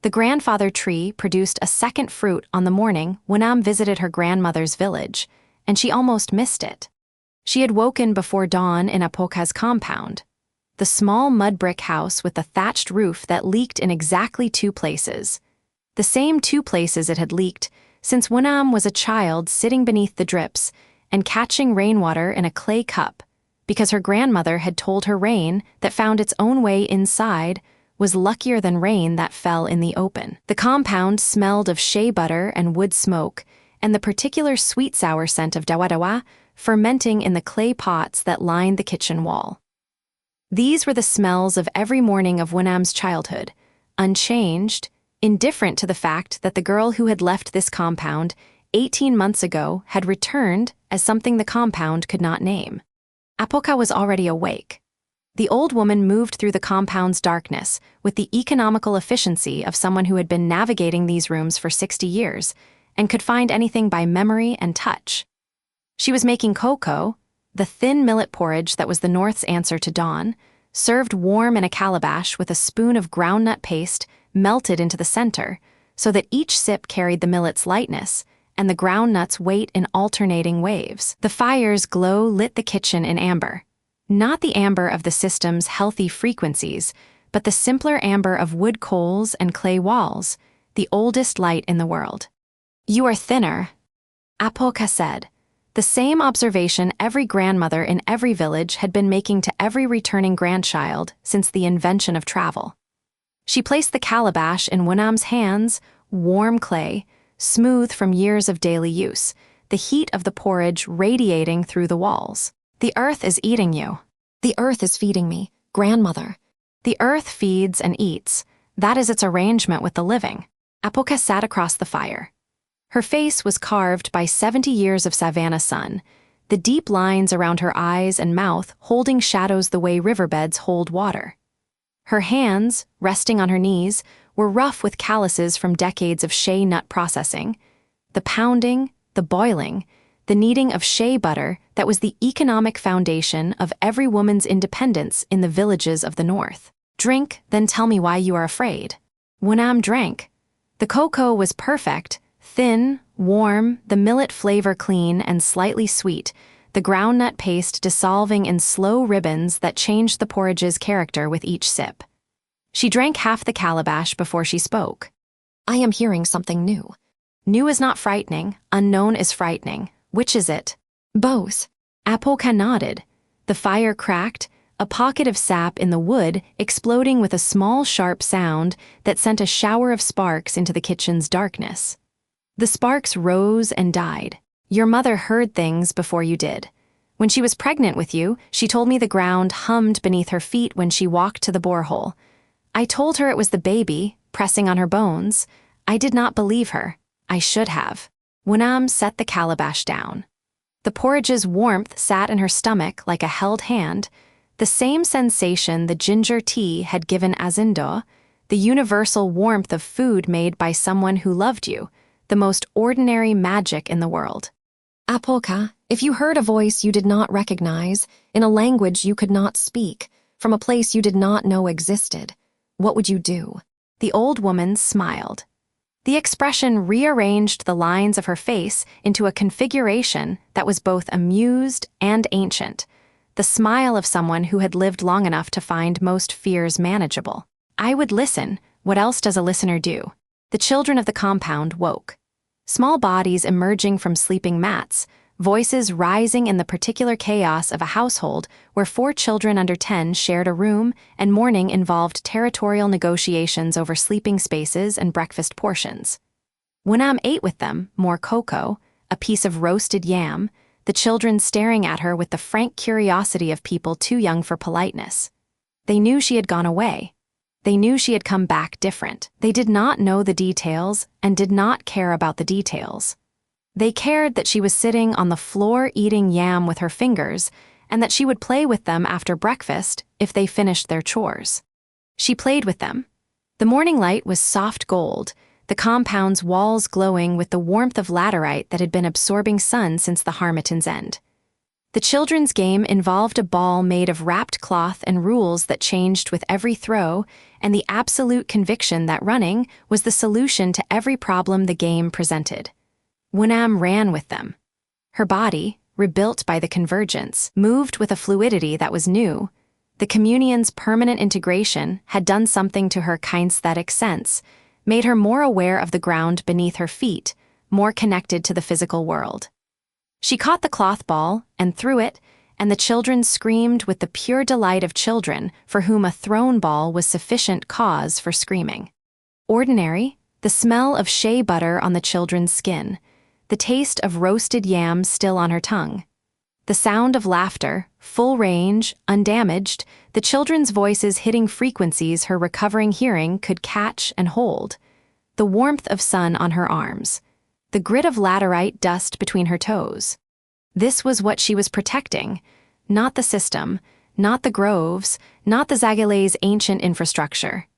The grandfather tree produced a second fruit on the morning WuDon visited her grandmother's village, and she almost missed it. She had woken before dawn in Apoka's compound, the small mud brick house with the thatched roof that leaked in exactly 2 places. The same 2 places it had leaked since WuDon was a child sitting beneath the drips and catching rainwater in a clay cup, because her grandmother had told her rain that found its own way inside was luckier than rain that fell in the open. The compound smelled of shea butter and wood smoke, and the particular sweet-sour scent of dawa fermenting in the clay pots that lined the kitchen wall. These were the smells of every morning of WuDon's childhood, unchanged, indifferent to the fact that the girl who had left this compound 18 months ago had returned as something the compound could not name. Apoka was already awake. The old woman moved through the compound's darkness with the economical efficiency of someone who had been navigating these rooms for 60 years and could find anything by memory and touch. She was making cocoa, the thin millet porridge that was the North's answer to dawn, served warm in a calabash with a spoon of groundnut paste melted into the center so that each sip carried the millet's lightness and the groundnut's weight in alternating waves. The fire's glow lit the kitchen in amber. Not the amber of the system's healthy frequencies, but the simpler amber of wood coals and clay walls, the oldest light in the world. "You are thinner," Apoka said, the same observation every grandmother in every village had been making to every returning grandchild since the invention of travel. She placed the calabash in WuDon's hands, warm clay, smooth from years of daily use, the heat of the porridge radiating through the walls. "The earth is eating you." "The earth is feeding me, grandmother." "The earth feeds and eats. That is its arrangement with the living." Apoka sat across the fire. Her face was carved by 70 years of savanna sun, the deep lines around her eyes and mouth holding shadows the way riverbeds hold water. Her hands, resting on her knees, were rough with calluses from decades of shea nut processing, the pounding, the boiling, the kneading of shea butter that was the economic foundation of every woman's independence in the villages of the North. "Drink, then tell me why you are afraid." WuDon drank. The cocoa was perfect, thin, warm, the millet flavor clean and slightly sweet, the groundnut paste dissolving in slow ribbons that changed the porridge's character with each sip. She drank half the calabash before she spoke. "I am hearing something new." "New is not frightening, unknown is frightening. Which is it?" "Both." Apoka nodded. The fire cracked, a pocket of sap in the wood exploding with a small sharp sound that sent a shower of sparks into the kitchen's darkness. The sparks rose and died. "Your mother heard things before you did. When she was pregnant with you, she told me the ground hummed beneath her feet when she walked to the borehole. I told her it was the baby, pressing on her bones. I did not believe her. I should have." WuDon set the calabash down. The porridge's warmth sat in her stomach like a held hand, the same sensation the ginger tea had given Azindo, the universal warmth of food made by someone who loved you, the most ordinary magic in the world. "Apoka, if you heard a voice you did not recognize, in a language you could not speak, from a place you did not know existed, what would you do?" The old woman smiled. The expression rearranged the lines of her face into a configuration that was both amused and ancient, the smile of someone who had lived long enough to find most fears manageable. "I would listen. What else does a listener do?" The children of the compound woke. Small bodies emerging from sleeping mats, voices rising in the particular chaos of a household where 4 children under 10 shared a room and morning involved territorial negotiations over sleeping spaces and breakfast portions. WuDon ate with them more cocoa, a piece of roasted yam, the children staring at her with the frank curiosity of people too young for politeness. They knew she had gone away. They knew she had come back different. They did not know the details and did not care about the details. They cared that she was sitting on the floor eating yam with her fingers and that she would play with them after breakfast if they finished their chores. She played with them. The morning light was soft gold, the compound's walls glowing with the warmth of laterite that had been absorbing sun since the Harmattan's end. The children's game involved a ball made of wrapped cloth and rules that changed with every throw, and the absolute conviction that running was the solution to every problem the game presented. WuDon ran with them. Her body, rebuilt by the convergence, moved with a fluidity that was new. The communion's permanent integration had done something to her kinesthetic sense, made her more aware of the ground beneath her feet, more connected to the physical world. She caught the cloth ball and threw it, and the children screamed with the pure delight of children for whom a thrown ball was sufficient cause for screaming. Ordinary, the smell of shea butter on the children's skin, the taste of roasted yams still on her tongue. The sound of laughter, full range, undamaged, the children's voices hitting frequencies her recovering hearing could catch and hold. The warmth of sun on her arms. The grit of laterite dust between her toes. This was what she was protecting, not the system, not the groves, not the Zagale's ancient infrastructure.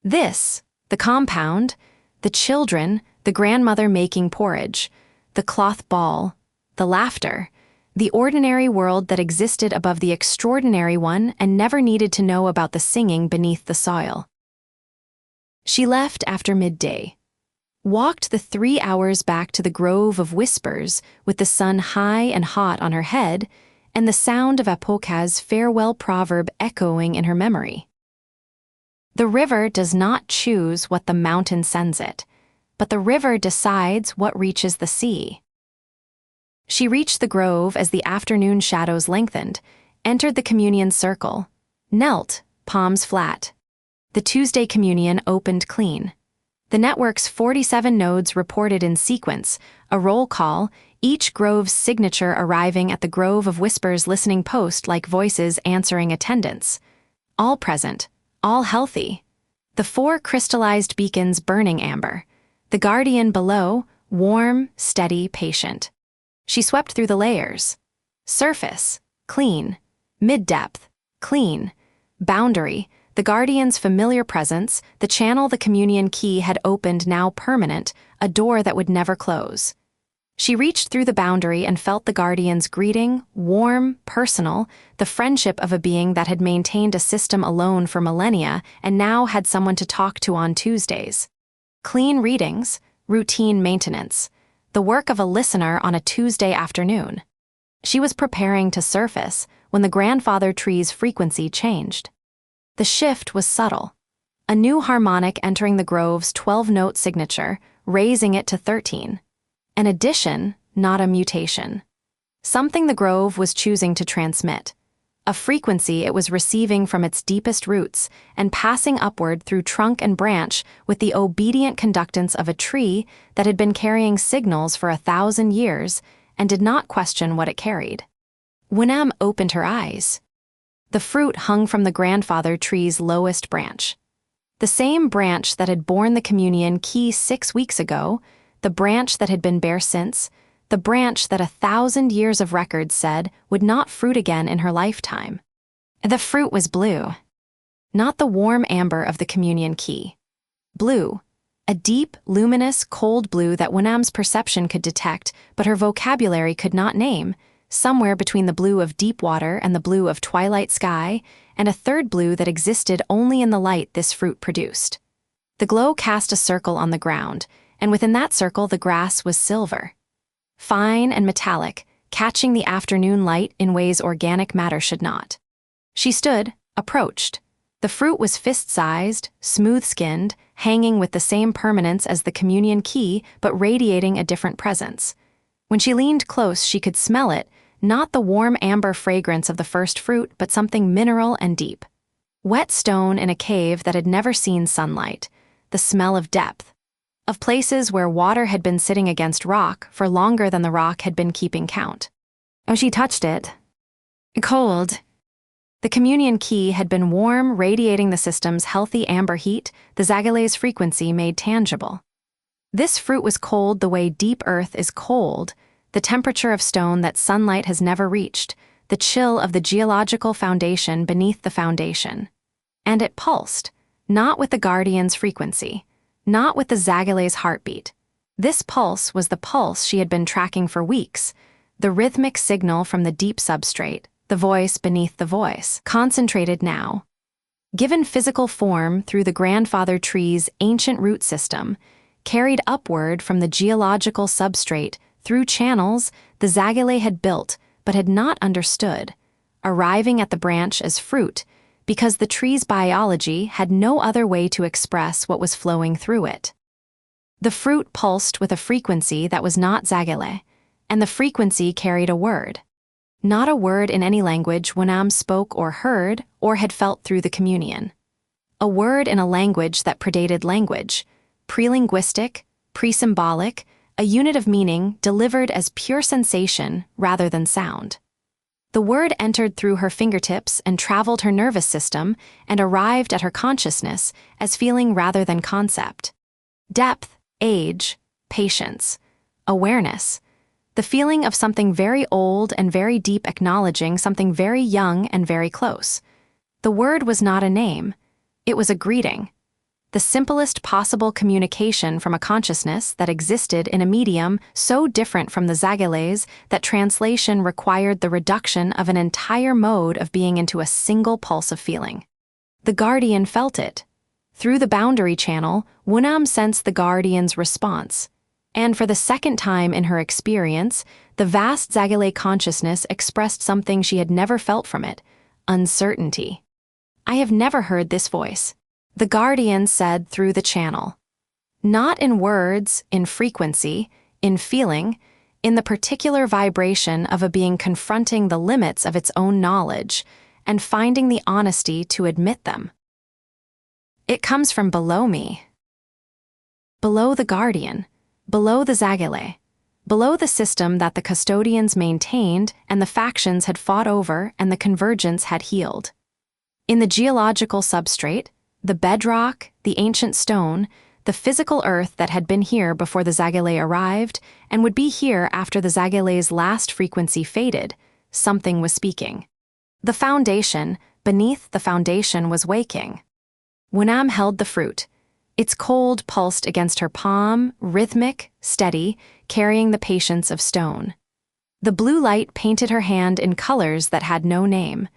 This, the compound, the children, the grandmother making porridge, the cloth ball, the laughter, the ordinary world that existed above the extraordinary one and never needed to know about the singing beneath the soil. She left after midday. Walked the 3 hours back to the Grove of Whispers with the sun high and hot on her head and the sound of Apoka's farewell proverb echoing in her memory. The river does not choose what the mountain sends it, but the river decides what reaches the sea. She reached the grove as the afternoon shadows lengthened, entered the communion circle, knelt, palms flat. The Tuesday communion opened clean. The network's 47 nodes reported in sequence, a roll call, each grove's signature arriving at the Grove of Whispers listening post like voices answering attendance. All present, all healthy. The 4 crystallized beacons burning amber. The guardian below, warm, steady, patient. She swept through the layers. Surface, clean. Mid-depth, clean. Boundary, the guardian's familiar presence, the channel the communion key had opened now permanent, a door that would never close. She reached through the boundary and felt the guardian's greeting, warm, personal, the friendship of a being that had maintained a system alone for millennia and now had someone to talk to on Tuesdays. Clean readings, routine maintenance, the work of a listener on a Tuesday afternoon. She was preparing to surface when the grandfather tree's frequency changed. The shift was subtle. A new harmonic entering the grove's 12-note signature, raising it to 13. An addition, not a mutation. Something the grove was choosing to transmit. A frequency it was receiving from its deepest roots and passing upward through trunk and branch with the obedient conductance of a tree that had been carrying signals for 1,000 years and did not question what it carried. WuDon opened her eyes. The fruit hung from the grandfather tree's lowest branch. The same branch that had borne the communion key 6 weeks ago, the branch that had been bare since, the branch that 1,000 years of records said would not fruit again in her lifetime. The fruit was blue. Not the warm amber of the communion key. Blue. A deep, luminous, cold blue that WuDon's perception could detect, but her vocabulary could not name, somewhere between the blue of deep water and the blue of twilight sky, and a third blue that existed only in the light this fruit produced. The glow cast a circle on the ground, and within that circle the grass was silver. Fine and metallic, catching the afternoon light in ways organic matter should not. She stood, approached. The fruit was fist-sized, smooth-skinned, hanging with the same permanence as the communion key, but radiating a different presence. When she leaned close, she could smell it, not the warm amber fragrance of the first fruit, but something mineral and deep. Wet stone in a cave that had never seen sunlight, the smell of depth, of places where water had been sitting against rock for longer than the rock had been keeping count. Oh, she touched it. Cold. The communion key had been warm, radiating the system's healthy amber heat, the Zagale's frequency made tangible. This fruit was cold the way deep earth is cold, the temperature of stone that sunlight has never reached, the chill of the geological foundation beneath the foundation. And it pulsed, not with the guardian's frequency, not with the Zagale's heartbeat. This pulse was the pulse she had been tracking for weeks, The rhythmic signal from the deep substrate, the voice beneath the voice, concentrated now. Given physical form through the grandfather tree's ancient root system, carried upward from the geological substrate through channels the Zagale had built but had not understood, arriving at the branch as fruit because the tree's biology had no other way to express what was flowing through it. The fruit pulsed with a frequency that was not Zagale, and the frequency carried a word. Not a word in any language WuDon spoke or heard or had felt through the communion. A word in a language that predated language, pre-linguistic, pre-symbolic, a unit of meaning delivered as pure sensation rather than sound. The word entered through her fingertips and traveled her nervous system and arrived at her consciousness as feeling rather than concept. Depth, age, patience, awareness, the feeling of something very old and very deep acknowledging something very young and very close. The word was not a name, it was a greeting. The simplest possible communication from a consciousness that existed in a medium so different from the Zagales that translation required the reduction of an entire mode of being into a single pulse of feeling. The guardian felt it. Through the boundary channel, WuDon sensed the guardian's response. And for the second time in her experience, the vast Zagale consciousness expressed something she had never felt from it: uncertainty. I have never heard this voice, the guardian said through the channel. Not in words, in frequency, in feeling, in the particular vibration of a being confronting the limits of its own knowledge and finding the honesty to admit them. It comes from below me. Below the guardian, below the Zagale, below the system that the custodians maintained and the factions had fought over and the convergence had healed. In the geological substrate, the bedrock, the ancient stone, the physical earth that had been here before the Zagale arrived and would be here after the Zagale's last frequency faded, something was speaking. The foundation, beneath the foundation, was waking. WuDon held the fruit. Its cold pulsed against her palm, rhythmic, steady, carrying the patience of stone. The blue light painted her hand in colors that had no name.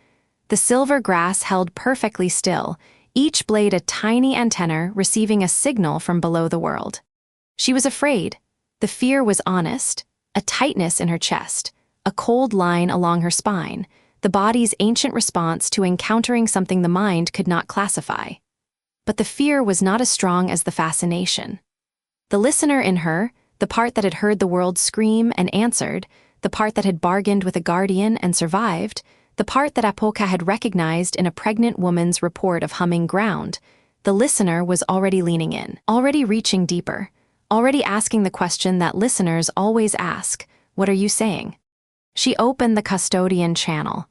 The silver grass held perfectly still, each blade a tiny antenna receiving a signal from below the world. She was afraid. The fear was honest, a tightness in her chest, a cold line along her spine, the body's ancient response to encountering something the mind could not classify. But the fear was not as strong as the fascination. The listener in her, the part that had heard the world scream and answered, the part that had bargained with a guardian and survived, the part that Apoka had recognized in a pregnant woman's report of humming ground, the listener was already leaning in, already reaching deeper, already asking the question that listeners always ask, "What are you saying?" She opened the custodian channel,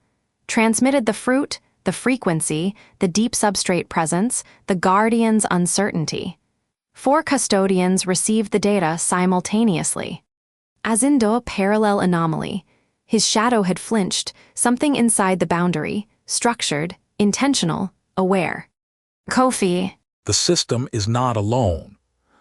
transmitted the fruit, the frequency, the deep substrate presence, the guardian's uncertainty. 4 custodians received the data simultaneously. As in a parallel anomaly, his shadow had flinched, something inside the boundary, structured, intentional, aware. Kofi. The system is not alone.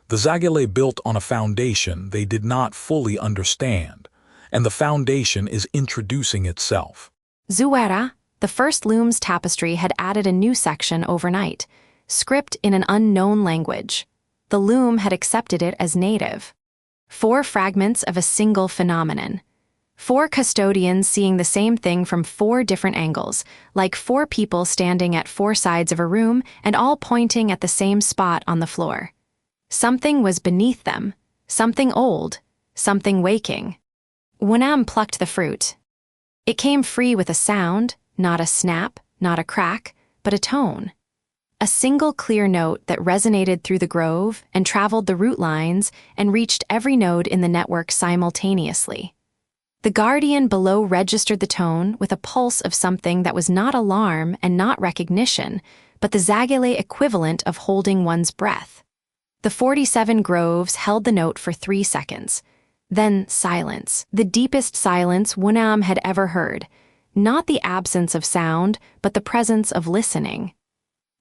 The Zagale built on a foundation they did not fully understand, and the foundation is introducing itself. Zuera, the first loom's tapestry had added a new section overnight, script in an unknown language. The loom had accepted it as native. 4 fragments of a single phenomenon. 4 custodians seeing the same thing from 4 different angles, like 4 people standing at 4 sides of a room and all pointing at the same spot on the floor. Something was beneath them, something old, something waking. WuDon plucked the fruit. It came free with a sound, not a snap, not a crack, but a tone. A single clear note that resonated through the grove and traveled the root lines and reached every node in the network simultaneously. The guardian below registered the tone with a pulse of something that was not alarm and not recognition, but the Zagale equivalent of holding one's breath. The 47 groves held the note for 3 seconds. Then silence, the deepest silence WuDon had ever heard. Not the absence of sound, but the presence of listening.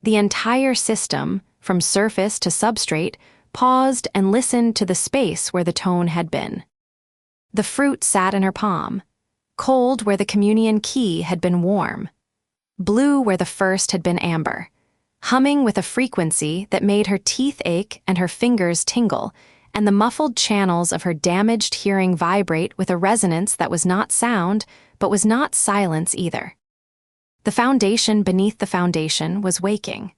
The entire system, from surface to substrate, paused and listened to the space where the tone had been. The fruit sat in her palm, cold where the communion key had been warm, blue where the first had been amber, humming with a frequency that made her teeth ache and her fingers tingle, and the muffled channels of her damaged hearing vibrate with a resonance that was not sound, but was not silence either. The foundation beneath the foundation was waking,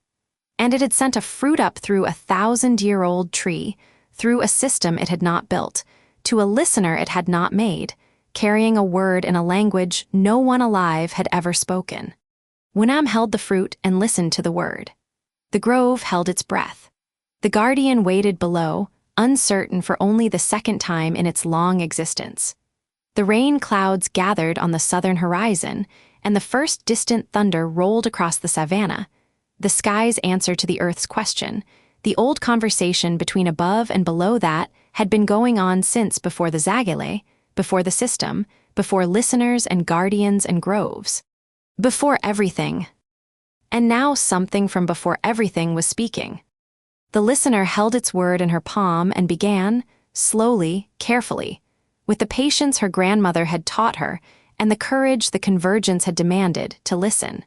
and it had sent a fruit up through a 1,000-year-old tree, through a system it had not built, to a listener it had not made, carrying a word in a language no one alive had ever spoken. WuDon held the fruit and listened to the word. The grove held its breath. The guardian waited below, uncertain for only the second time in its long existence. The rain clouds gathered on the southern horizon, and the first distant thunder rolled across the savannah, the sky's answer to the earth's question. The old conversation between above and below that had been going on since before the Zagale, before the system, before listeners and guardians and groves. Before everything. And now something from before everything was speaking. The listener held its word in her palm and began, slowly, carefully, with the patience her grandmother had taught her and the courage the convergence had demanded, to listen.